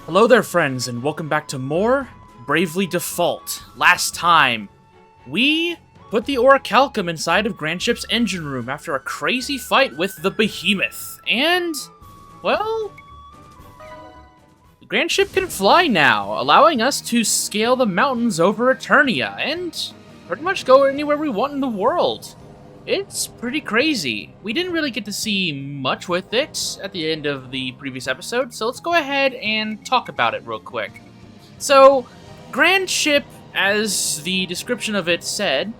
Hello there, friends, and welcome back to more Bravely Default. Last time, we put the Orichalcum inside of Grandship's engine room after a crazy fight with the Behemoth. And, well, Grandship can fly now, allowing us to scale the mountains over Eternia and pretty much go anywhere we want in the world. It's pretty crazy. We didn't really get to see much with it at the end of the previous episode, so let's go ahead and talk about it real quick. So, Grandship, as the description of it said,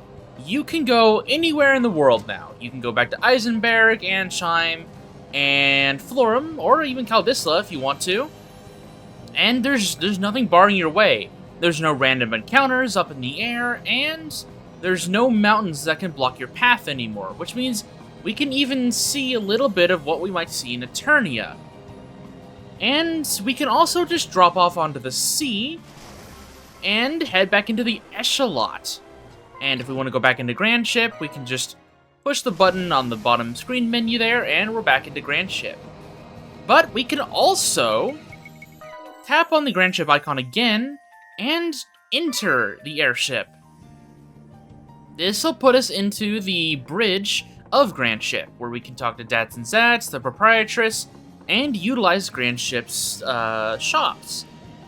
you can go anywhere in the world now. You can go back to Eisenberg, Ansheim, and Florum, or even Caldisla if you want to. And there's nothing barring your way. There's no random encounters up in the air, and there's no mountains that can block your path anymore, which means we can even see a little bit of what we might see in Eternia. And we can also just drop off onto the sea and head back into the Echelot. And if we want to go back into Grandship, we can just push the button on the bottom screen menu there, and we're back into Grandship. But we can also tap on the Grandship icon again and enter the airship. This will put us into the bridge of Grandship, where we can talk to Dats and Zats, the proprietress, and utilize Grandship's shops,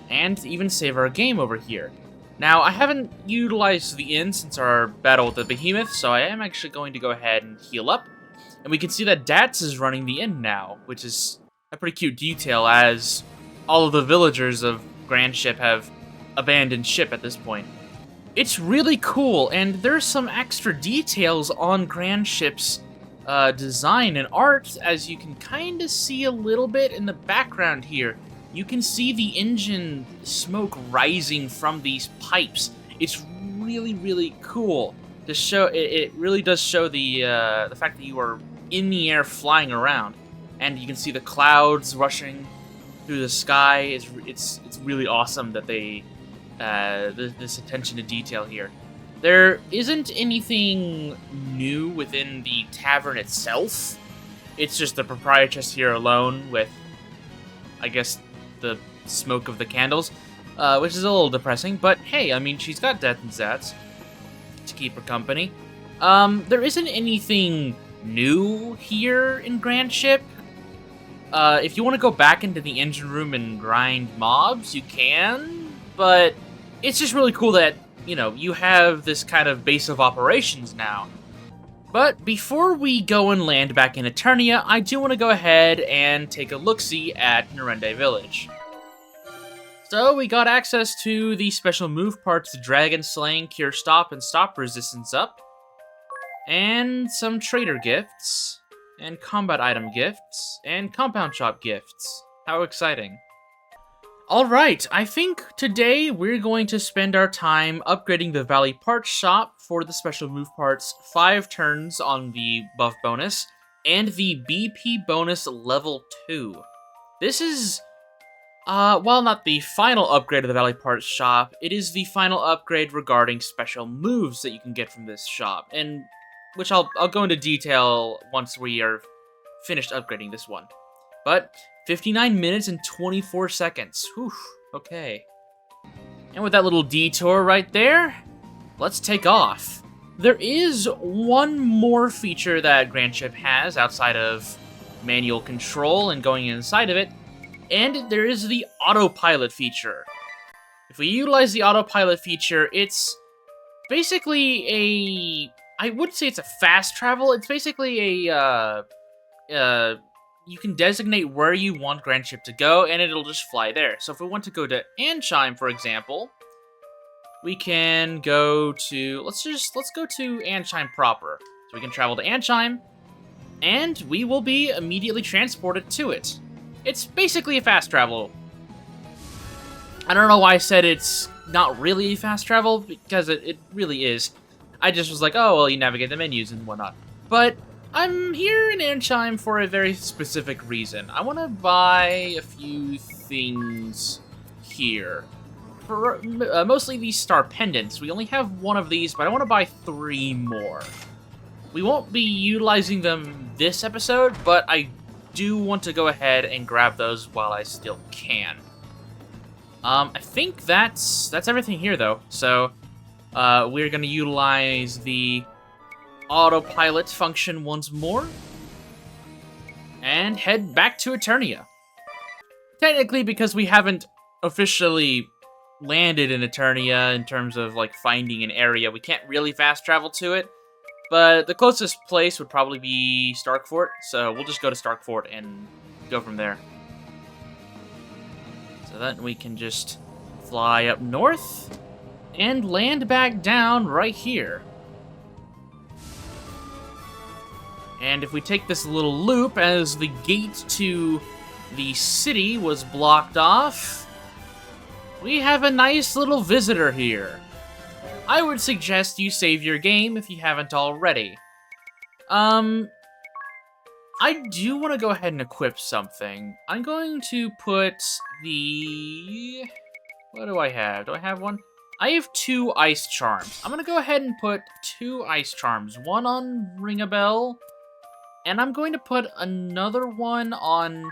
and even save our game over here. Now, I haven't utilized the inn since our battle with the Behemoth, so I am actually going to go ahead and heal up. And we can see that Dats is running the inn now, which is a pretty cute detail, as all of the villagers of Grandship have abandoned ship at this point. It's really cool, and there's some extra details on Grandship's design and art, as you can kind of see a little bit in the background here. You can see the engine smoke rising from these pipes. It's really, really cool to show. It really does show the fact that you are in the air flying around, and you can see the clouds rushing through the sky. It's really awesome that they. This attention to detail here. There isn't anything new within the tavern itself. It's just the proprietress here alone with, I guess, the smoke of the candles, which is a little depressing, but hey, I mean, she's got Death and Zats to keep her company. There isn't anything new here in Grandship. If you want to go back into the engine room and grind mobs, you can, but it's just really cool that, you know, you have this kind of base of operations now. But before we go and land back in Eternia, I do want to go ahead and take a look-see at Narende Village. So we got access to the special move parts, Dragon Slaying, Cure Stop, and Stop Resistance up. And some trader gifts, and combat item gifts, and compound shop gifts. How exciting. Alright, I think today we're going to spend our time upgrading the Valley Parts shop for the special move parts 5 turns on the buff bonus, and the BP bonus level 2. This is, while not the final upgrade of the Valley Parts shop, it is the final upgrade regarding special moves that you can get from this shop, and which I'll go into detail once we are finished upgrading this one. But 59 minutes and 24 seconds. Whew, okay. And with that little detour right there, let's take off. There is one more feature that Grandship has outside of manual control and going inside of it, and there is the autopilot feature. If we utilize the autopilot feature, it's basically I wouldn't say it's a fast travel, it's basically you can designate where you want Grandship to go, and it'll just fly there. So if we want to go to Ansheim, for example, we can go to, let's go to Ansheim proper. So we can travel to Ansheim, and we will be immediately transported to it. It's basically a fast travel. I don't know why I said it's not really fast travel, because it really is. I just was like, oh, well, you navigate the menus and whatnot. But I'm here in Ansheim for a very specific reason. I want to buy a few things here. For, mostly these star pendants. We only have one of these, but I want to buy 3 more. We won't be utilizing them this episode, but I do want to go ahead and grab those while I still can. I think that's everything here, though. So, we're gonna utilize the autopilot function once more and head back to Eternia. Technically, because we haven't officially landed in Eternia in terms of like finding an area, we can't really fast travel to it. But the closest place would probably be Starkfort, so we'll just go to Starkfort and go from there. So then we can just fly up north and land back down right here. And if we take this little loop, as the gate to the city was blocked off, we have a nice little visitor here. I would suggest you save your game if you haven't already. I do want to go ahead and equip something. I'm going to put the... What do I have? Do I have one? I have 2 ice charms. I'm going to go ahead and put 2 ice charms. One on Ring-a-Bell, and I'm going to put another one on...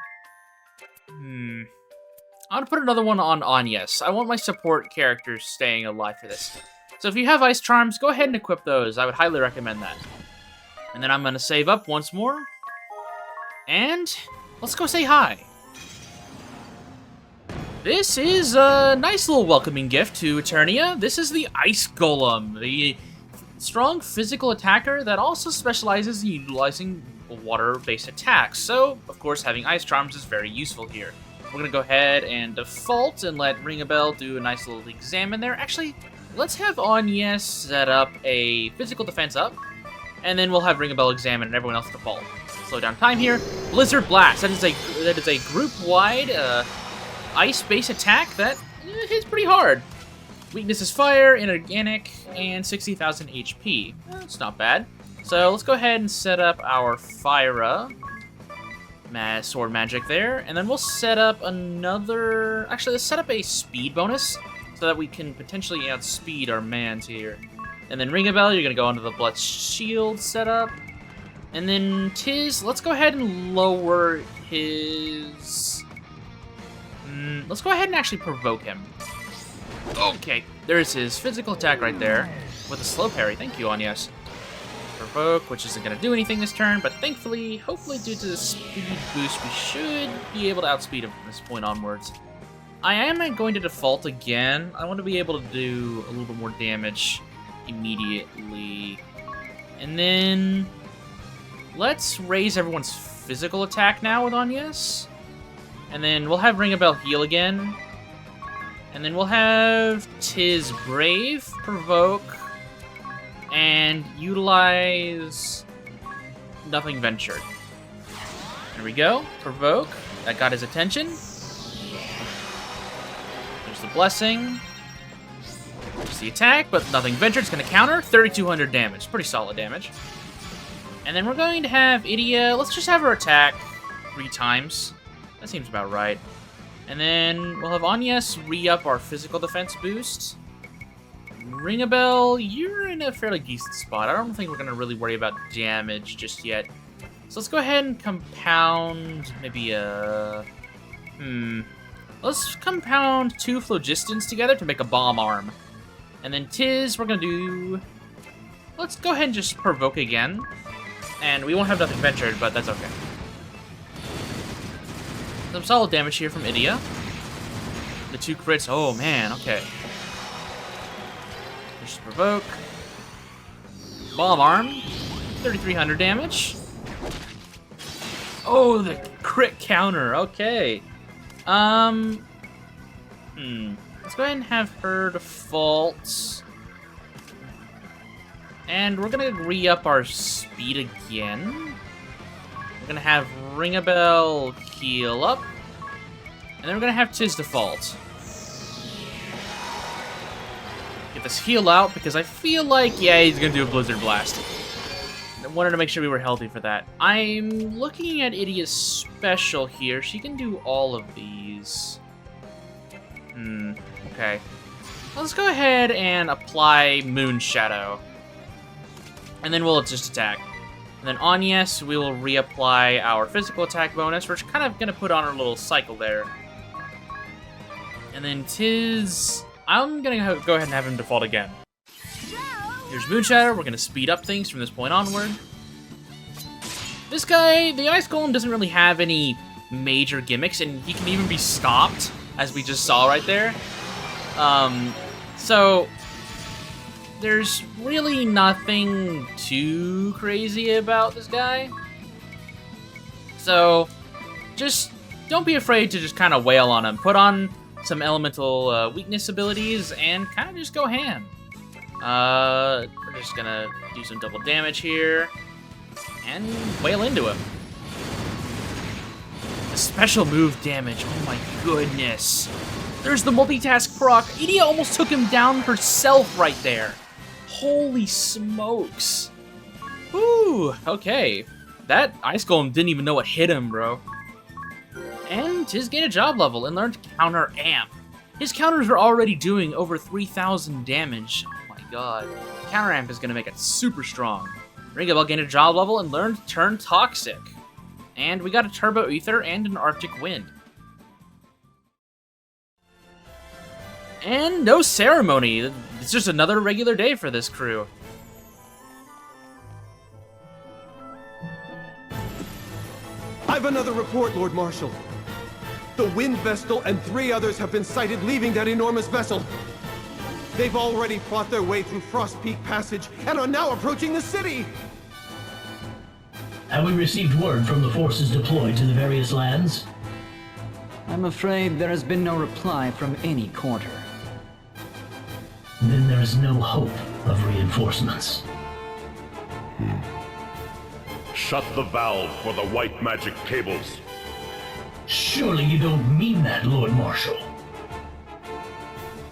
I'm going to put another one on Anyes. I want my support characters staying alive for this. So if you have ice charms, go ahead and equip those. I would highly recommend that. And then I'm going to save up once more. And let's go say hi. This is a nice little welcoming gift to Eternia. This is the Ice Golem, the strong physical attacker that also specializes in utilizing water-based attacks. So, of course, having ice charms is very useful here. We're going to go ahead and default and let Ring-a-Bell do a nice little examine there. Actually, let's have Anyes set up a physical defense up, and then we'll have Ring-a-Bell examine and everyone else default. Slow down time here. Blizzard Blast. That is a group-wide ice-based attack that hits pretty hard. Weakness is fire, inorganic, and 60,000 HP. That's not bad. So let's go ahead and set up our Fyra sword magic there, and then we'll set up another... Actually, let's set up a speed bonus so that we can potentially outspeed our mans here. And then Ring-a-Bell, you're going to go onto the Blood Shield setup. And then Tiz, let's go ahead and lower his... let's go ahead and actually provoke him. Okay, there's his physical attack right there with a slow parry. Thank you, Anyes. Provoke, which isn't going to do anything this turn, but thankfully, hopefully due to the speed boost, we should be able to outspeed him from this point onwards. I am going to default again. I want to be able to do a little bit more damage immediately. And then let's raise everyone's physical attack now with Anyes. And then we'll have Ring-a-Bell heal again. And then we'll have Tiz Brave, Provoke, and utilize Nothing Ventured. There we go. Provoke. That got his attention. There's the Blessing. There's the attack, but Nothing Ventured's going to counter. 3,200 damage. Pretty solid damage. And then we're going to have Idia. Let's just have her attack 3 times. That seems about right. And then we'll have Anyes re-up our physical defense boost. Ring-a-Bell, you're in a fairly decent spot. I don't think we're going to really worry about damage just yet. So let's go ahead and compound maybe a... Let's compound 2 Phlogistons together to make a bomb arm. And then Tiz, we're going to do... Let's go ahead and just provoke again. And we won't have Nothing Ventured, but that's okay. Some solid damage here from Idia. The 2 crits. Oh, man. Okay. Just provoke. Bomb arm. 3,300 damage. Oh, the crit counter. Okay. Let's go ahead and have her default. And we're gonna re-up our speed again. We're gonna have Ring-a-Bell heal up. And then we're gonna have Tiz default. Get this heal out, because I feel like, yeah, he's gonna do a Blizzard Blast. I wanted to make sure we were healthy for that. I'm looking at Idia's special here. She can do all of these. Okay. Let's go ahead and apply Moon Shadow. And then we'll just attack. And then Anyes, we will reapply our physical attack bonus. We're kind of going to put on our little cycle there. And then I'm gonna go ahead and have him default again. Here's Moonshatter. We're gonna speed up things from this point onward. This guy, the Ice Golem, doesn't really have any major gimmicks, and he can even be stopped, as we just saw right there. So there's really nothing too crazy about this guy. So just don't be afraid to just kind of wail on him. Put on some elemental weakness abilities and kind of just go ham. We're just gonna do some double damage here and wail into him. The special move damage, oh my goodness. There's the multitask proc. Edea almost took him down herself right there. Holy smokes. Ooh, okay. That Ice Golem didn't even know what hit him, bro. And his gained a job level and learned Counter Amp. His counters are already doing over 3,000 damage. Oh my god. Counter Amp is going to make it super strong. Ringabel gained a job level and learned Turn Toxic. And we got a Turbo Ether and an Arctic Wind. And no ceremony. It's just another regular day for this crew. I've another report, Lord Marshal. The Wind Vestal and 3 others have been sighted leaving that enormous vessel. They've already fought their way through Frost Peak Passage and are now approaching the city. Have we received word from the forces deployed to the various lands? I'm afraid there has been no reply from any quarter. Then there is no hope of reinforcements. Shut the valve for the white magic cables. Surely you don't mean that, Lord Marshal.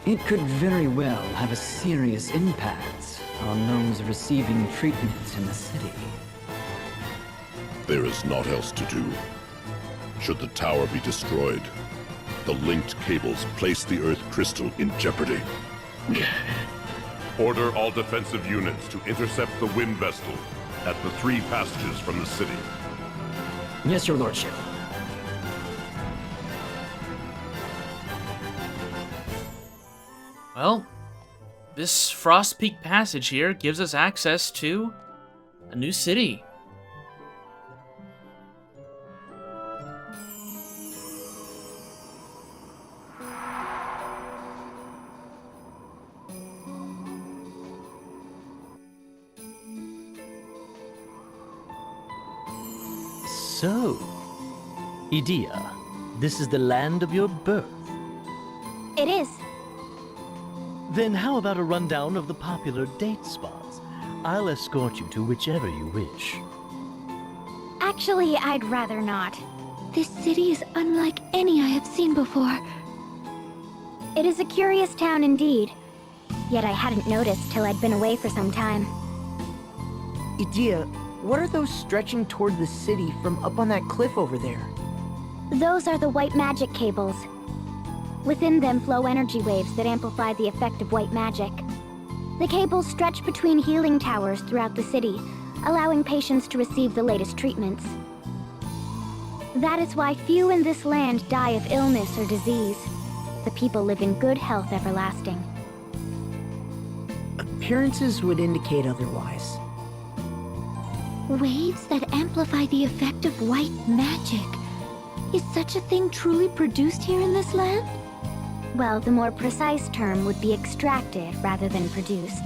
It could very well have a serious impact on those receiving treatment in the city. There is naught else to do. Should the tower be destroyed, the linked cables place the Earth crystal in jeopardy. Order all defensive units to intercept the Wind Vestal at the 3 passages from the city. Yes, your lordship. Well, this Frost Peak Passage here gives us access to a new city. So, Edea, this is the land of your birth. It is. Then how about a rundown of the popular date spots? I'll escort you to whichever you wish. Actually, I'd rather not. This city is unlike any I have seen before. It is a curious town indeed. Yet I hadn't noticed till I'd been away for some time. Edea, what are those stretching toward the city from up on that cliff over there? Those are the white magic cables. Within them flow energy waves that amplify the effect of white magic. The cables stretch between healing towers throughout the city, allowing patients to receive the latest treatments. That is why few in this land die of illness or disease. The people live in good health everlasting. Appearances would indicate otherwise. Waves that amplify the effect of white magic. Is such a thing truly produced here in this land? Well, the more precise term would be extracted rather than produced.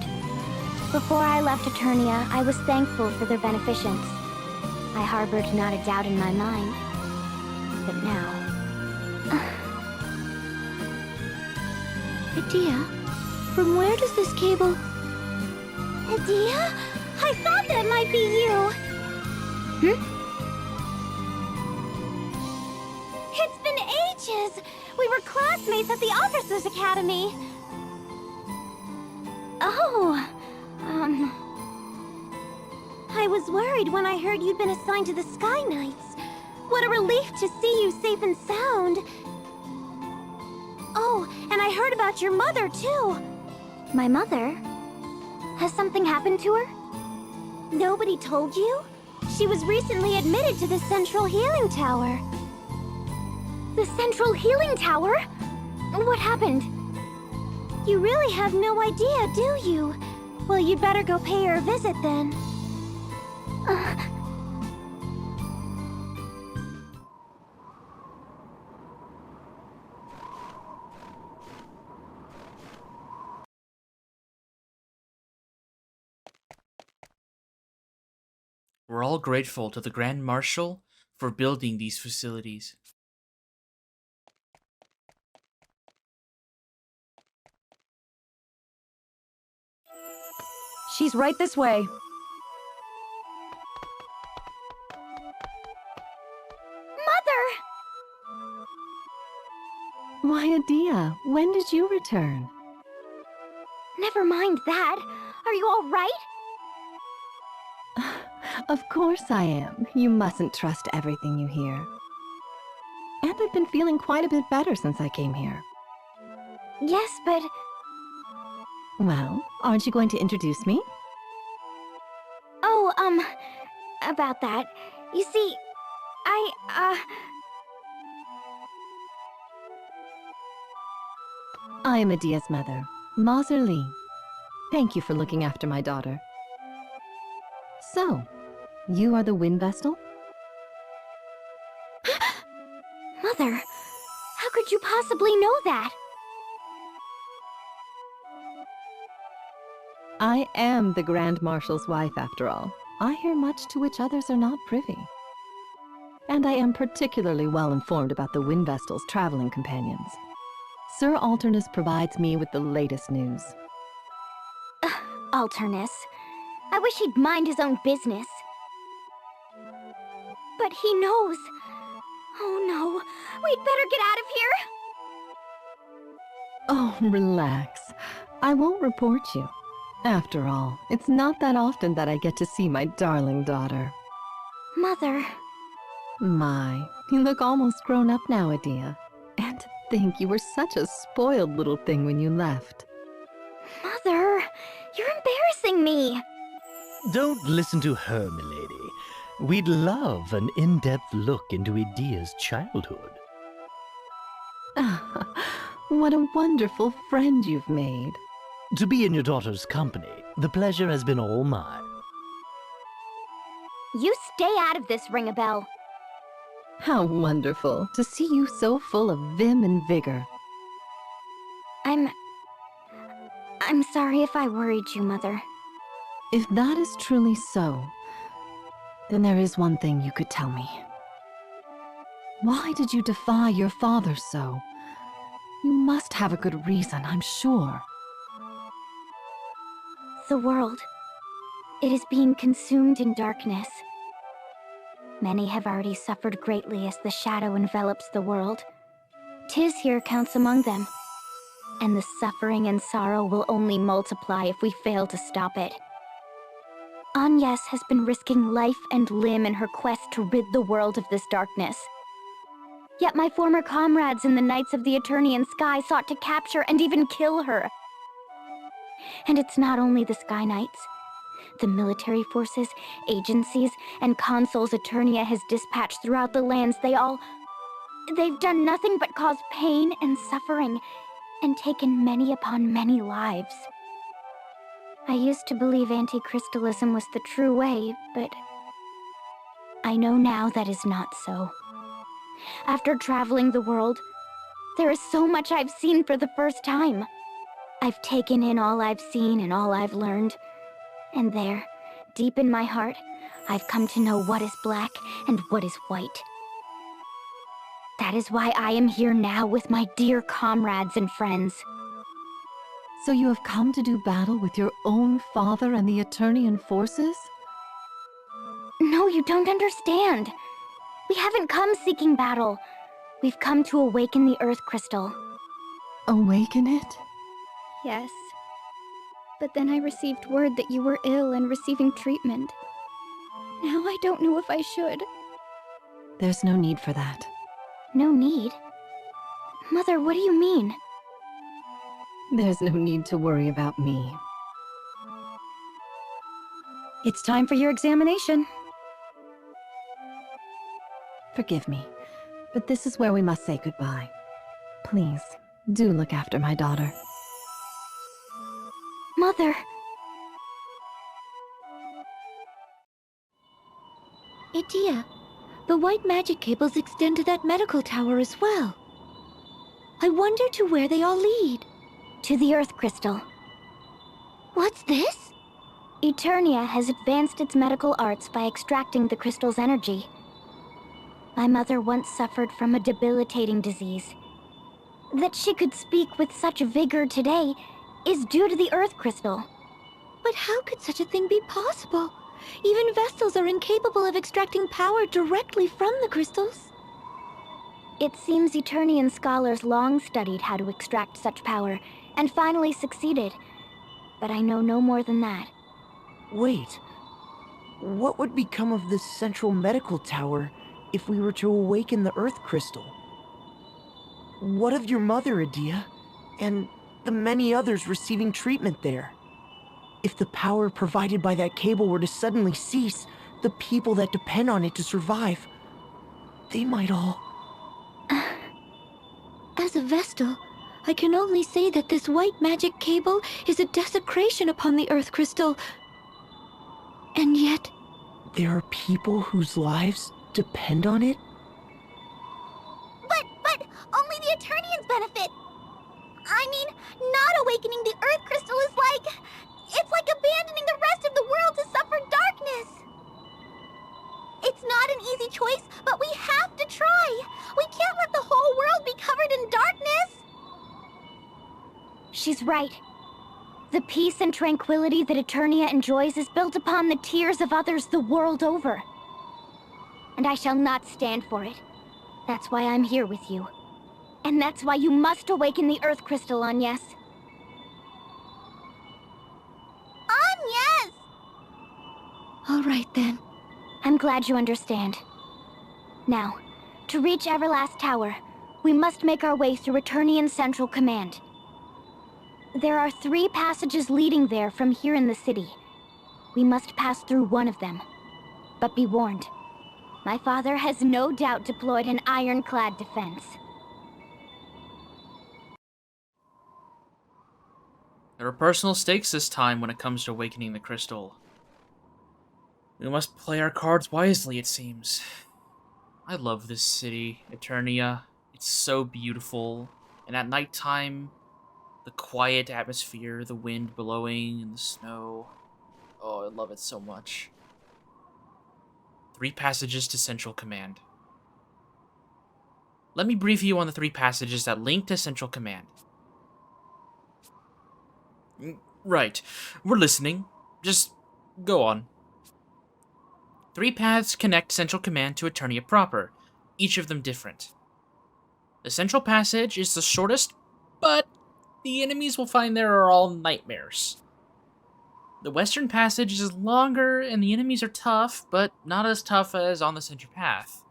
Before I left Eternia, I was thankful for their beneficence. I harbored not a doubt in my mind. But now... Edea, from where does this cable... Edea? I thought that might be you! It's been ages! We were classmates at the Officers' Academy! Oh, I was worried when I heard you'd been assigned to the Sky Knights. What a relief to see you safe and sound! Oh, and I heard about your mother, too! My mother? Has something happened to her? Nobody told you? She was recently admitted to the Central Healing Tower. The Central Healing Tower? What happened? You really have no idea, do you? Well, you'd better go pay her a visit then. We're all grateful to the Grand Marshal for building these facilities. She's right this way. Mother! Why, Adia, when did you return? Never mind that. Are you all right? Of course I am. You mustn't trust everything you hear. And I've been feeling quite a bit better since I came here. Yes, but... Well, aren't you going to introduce me? Oh, about that. You see, I am Adia's mother, Mazer Lee. Thank you for looking after my daughter. So, you are the Wind Vestal? Mother, how could you possibly know that? I am the Grand Marshal's wife, after all. I hear much to which others are not privy. And I am particularly well informed about the Wind Vestal's traveling companions. Sir Alternus provides me with the latest news. Alternus. I wish he'd mind his own business. But he knows. Oh no, we'd better get out of here! Oh, relax. I won't report you. After all, it's not that often that I get to see my darling daughter. Mother. My, you look almost grown up now, Adia. And to think you were such a spoiled little thing when you left. Mother, you're embarrassing me. Don't listen to her, milady. We'd love an in-depth look into Adia's childhood. What a wonderful friend you've made. To be in your daughter's company, the pleasure has been all mine. You stay out of this, Ring-a-Bell. How wonderful to see you so full of vim and vigor. I'm sorry if I worried you, Mother. If that is truly so, then there is one thing you could tell me. Why did you defy your father so? You must have a good reason, I'm sure. The world. It is being consumed in darkness. Many have already suffered greatly as the shadow envelops the world. Tis here counts among them. And the suffering and sorrow will only multiply if we fail to stop it. Agnes has been risking life and limb in her quest to rid the world of this darkness. Yet my former comrades in the Knights of the Eternian Sky sought to capture and even kill her. And it's not only the Sky Knights. The military forces, agencies, and consuls Eternia has dispatched throughout the lands, they've done nothing but cause pain and suffering, and taken many upon many lives. I used to believe anti-crystalism was the true way, but I know now that is not so. After traveling the world, there is so much I've seen for the first time. I've taken in all I've seen and all I've learned. And there, deep in my heart, I've come to know what is black and what is white. That is why I am here now with my dear comrades and friends. So you have come to do battle with your own father and the Eternian forces? No, you don't understand. We haven't come seeking battle. We've come to awaken the Earth Crystal. Awaken it? Yes. But then I received word that you were ill and receiving treatment. Now I don't know if I should. There's no need for that. No need? Mother, what do you mean? There's no need to worry about me. It's time for your examination. Forgive me, but this is where we must say goodbye. Please, Do look after my daughter. Mother. Idia, the white magic cables extend to that medical tower as well. I wonder to where they all lead. To the Earth Crystal. What's this? Eternia has advanced its medical arts by extracting the crystal's energy. My mother once suffered from a debilitating disease. That she could speak with such vigor today is due to the Earth Crystal. But how could such a thing be possible? Even Vestals are incapable of extracting power directly from the crystals. It seems Eternian scholars long studied how to extract such power, and finally succeeded. But I know no more than that. Wait. What would become of this central medical tower if we were to awaken the Earth Crystal? What of your mother, Idia? And the many others receiving treatment there? If the power provided by that cable were to suddenly cease, the people that depend on it to survive, they might all... As a Vestal, I can only say that this white magic cable is a desecration upon the Earth Crystal. And yet... There are people whose lives depend on it? But only the Eternians benefit. I mean, not awakening the Earth Crystal is like... It's like abandoning the rest of the world to suffer darkness. It's not an easy choice, but we have to try. We can't let the whole world be covered in darkness. She's right. The peace and tranquility that Eternia enjoys is built upon the tears of others the world over. And I shall not stand for it. That's why I'm here with you. And that's why you must awaken the Earth Crystal, Agnes. Agnes! All right then. I'm glad you understand. Now, to reach Everlast Tower, we must make our way through Eternian Central Command. There are 3 passages leading there from here in the city. We must pass through one of them. But be warned, my father has no doubt deployed an ironclad defense. There are personal stakes this time when it comes to awakening the crystal. We must play our cards wisely, it seems. I love this city, Eternia. It's so beautiful. And at nighttime, the quiet atmosphere, the wind blowing, and the snow. Oh, I love it so much. 3 passages to Central Command. Let me brief you on the 3 passages that link to Central Command. Right. We're listening. Just go on. 3 paths connect Central Command to Eternia proper, each of them different. The Central Passage is the shortest, but the enemies we'll find there are all nightmares. The Western Passage is longer, and the enemies are tough, but not as tough as on the Central Path.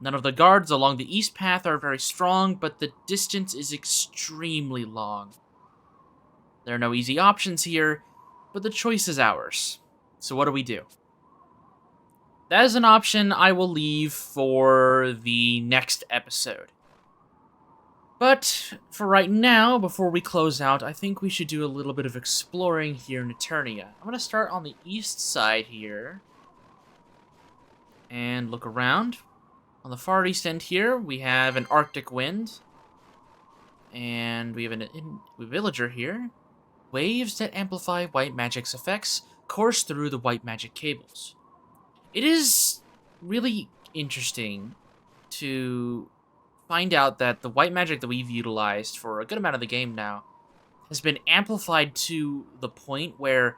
None of the guards along the East Path are very strong, but the distance is extremely long. There are no easy options here, but the choice is ours. So what do we do? That is an option I will leave for the next episode. But for right now, before we close out, I think we should do a little bit of exploring here in Eternia. I'm going to start on the east side here and look around. On the far east end here, we have an Arctic wind, and we have a villager here. Waves that amplify white magic's effects course through the white magic cables. It is really interesting to find out that the white magic that we've utilized for a good amount of the game now has been amplified to the point where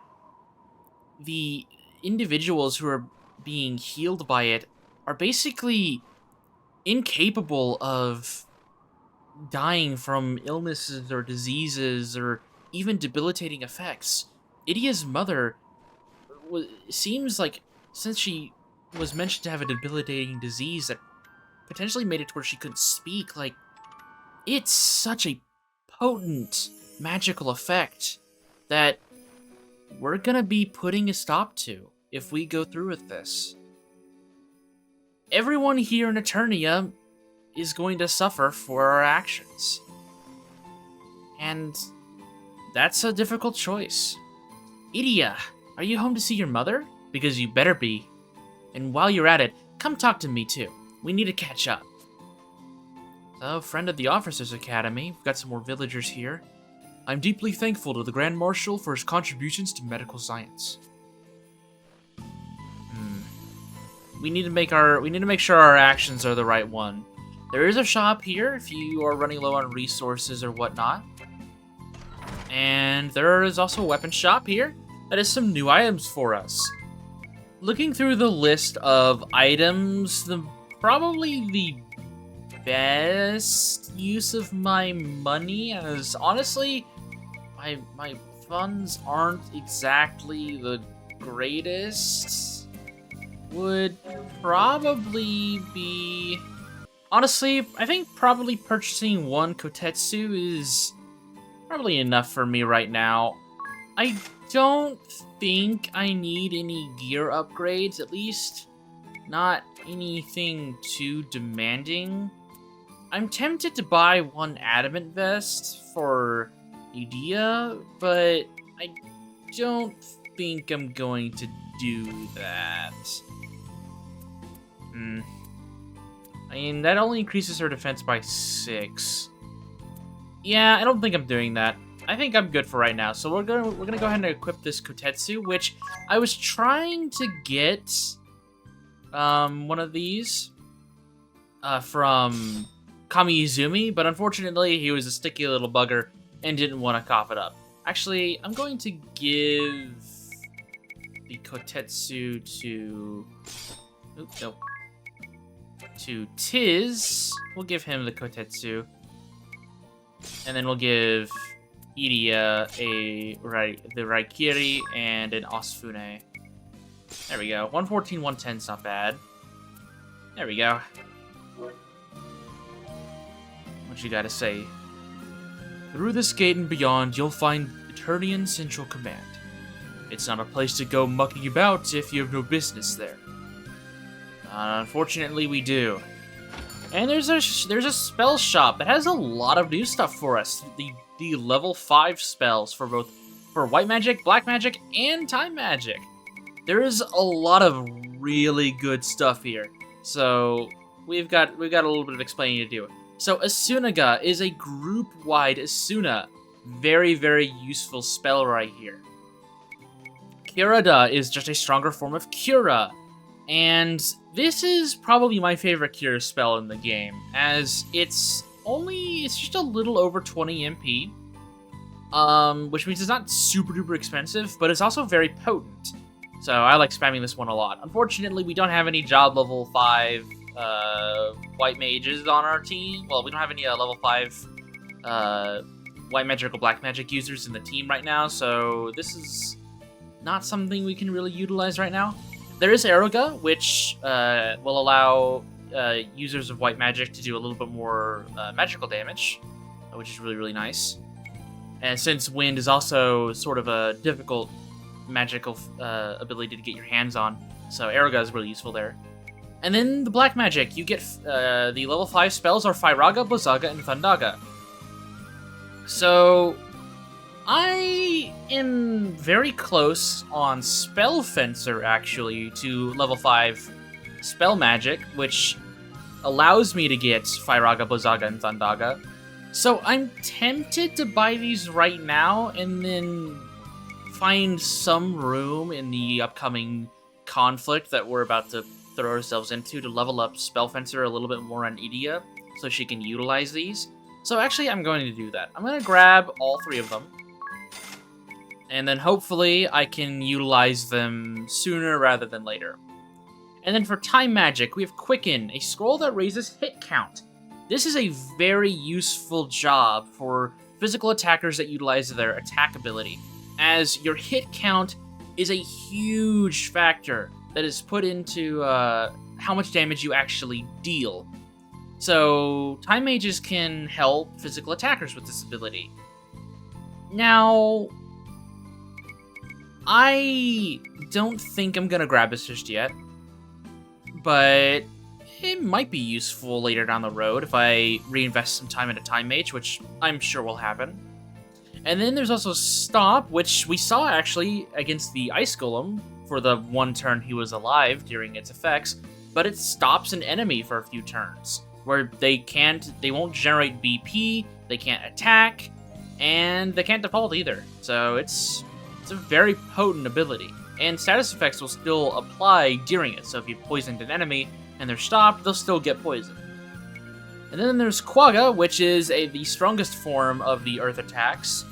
the individuals who are being healed by it are basically incapable of dying from illnesses or diseases or even debilitating effects. Idia's mother seems like, since she was mentioned to have a debilitating disease that potentially made it to where she couldn't speak, like, it's such a potent magical effect that we're gonna be putting a stop to if we go through with this. Everyone here in Eternia is going to suffer for our actions. And that's a difficult choice. Idia, are you home to see your mother? Because you better be. And while you're at it, come talk to me too. We need to catch up. So, friend of the Officers Academy, we've got some more villagers here. I'm deeply thankful to the Grand Marshal for his contributions to medical science. We need to make sure our actions are the right one. There is a shop here if you are running low on resources or whatnot. And there is also a weapon shop here that has some new items for us. Looking through the list of items, probably the best use of my money, as honestly, my funds aren't exactly the greatest, would probably be... Honestly, I think probably purchasing one Kotetsu is probably enough for me right now. I don't think I need any gear upgrades, at least not anything too demanding. I'm tempted to buy one adamant vest for Idia, but I don't think I'm going to do that. I mean, that only increases her defense by 6. Yeah, I don't think I'm doing that. I think I'm good for right now. So we're gonna go ahead and equip this Kotetsu, which I was trying to get one of these from Kami-Izumi, but unfortunately he was a sticky little bugger and didn't want to cough it up. Actually, I'm going to give the Kotetsu to... Oops, nope. To Tiz. We'll give him the Kotetsu. And then we'll give Idia the Raikiri and an Osfune. There we go. 114, 110's not bad. There we go. What you gotta say? Through this gate and beyond, you'll find Eternian Central Command. It's not a place to go mucking about if you have no business there. Unfortunately, we do. And there's a spell shop that has a lot of new stuff for us. The level 5 spells for white magic, black magic, and time magic. There is a lot of really good stuff here. So we've got a little bit of explaining to do. So Asunaga is a group-wide Asuna. Very, very useful spell right here. Kurada is just a stronger form of Cura. And this is probably my favorite cure spell in the game, as it's just a little over 20 MP, which means it's not super duper expensive, but it's also very potent. So I like spamming this one a lot. Unfortunately, we don't have any job level 5 white mages on our team. Well, we don't have any level 5 white magic or black magic users in the team right now, so this is not something we can really utilize right now. There is Eroga, which will allow users of white magic to do a little bit more magical damage, which is really, really nice. And since Wind is also sort of a difficult magical ability to get your hands on, so Eroga is really useful there. And then the black magic, you get the level 5 spells are Firaga, Bozaga, and Thundaga. So I am very close on Spell Fencer, actually, to level 5 spell magic, which allows me to get Firaga, Bozaga, and Thundaga. So I'm tempted to buy these right now and then find some room in the upcoming conflict that we're about to throw ourselves into to level up Spell Fencer a little bit more on Idia so she can utilize these. So actually, I'm going to do that. I'm going to grab all 3 of them. And then hopefully I can utilize them sooner rather than later. And then for time magic, we have Quicken, a scroll that raises hit count. This is a very useful job for physical attackers that utilize their attack ability, as your hit count is a huge factor that is put into how much damage you actually deal. So time mages can help physical attackers with this ability. Now, I don't think I'm gonna grab this just yet, but it might be useful later down the road if I reinvest some time into Time Mage, which I'm sure will happen. And then there's also Stomp, which we saw actually against the Ice Golem for the one turn he was alive during its effects, but it stops an enemy for a few turns, where they won't generate BP, they can't attack, and they can't default either. So it's a very potent ability. And status effects will still apply during it, so if you poisoned an enemy and they're stopped, they'll still get poisoned. And then there's Quagga, which is the strongest form of the Earth attacks,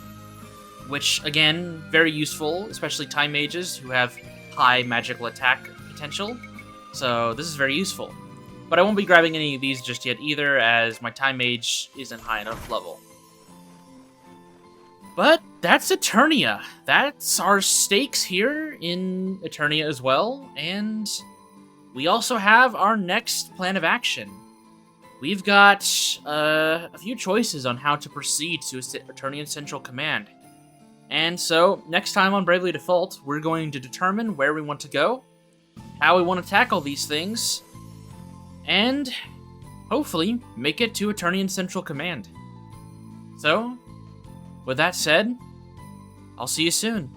which, again, very useful, especially Time Mages who have high magical attack potential. So this is very useful. But I won't be grabbing any of these just yet either, as my Time Mage isn't high enough level. But that's Eternia. That's our stakes here in Eternia as well, and we also have our next plan of action. We've got a few choices on how to proceed to Eternian Central Command. And so, next time on Bravely Default, we're going to determine where we want to go, how we want to tackle these things, and hopefully make it to Eternian Central Command. So, with that said, I'll see you soon.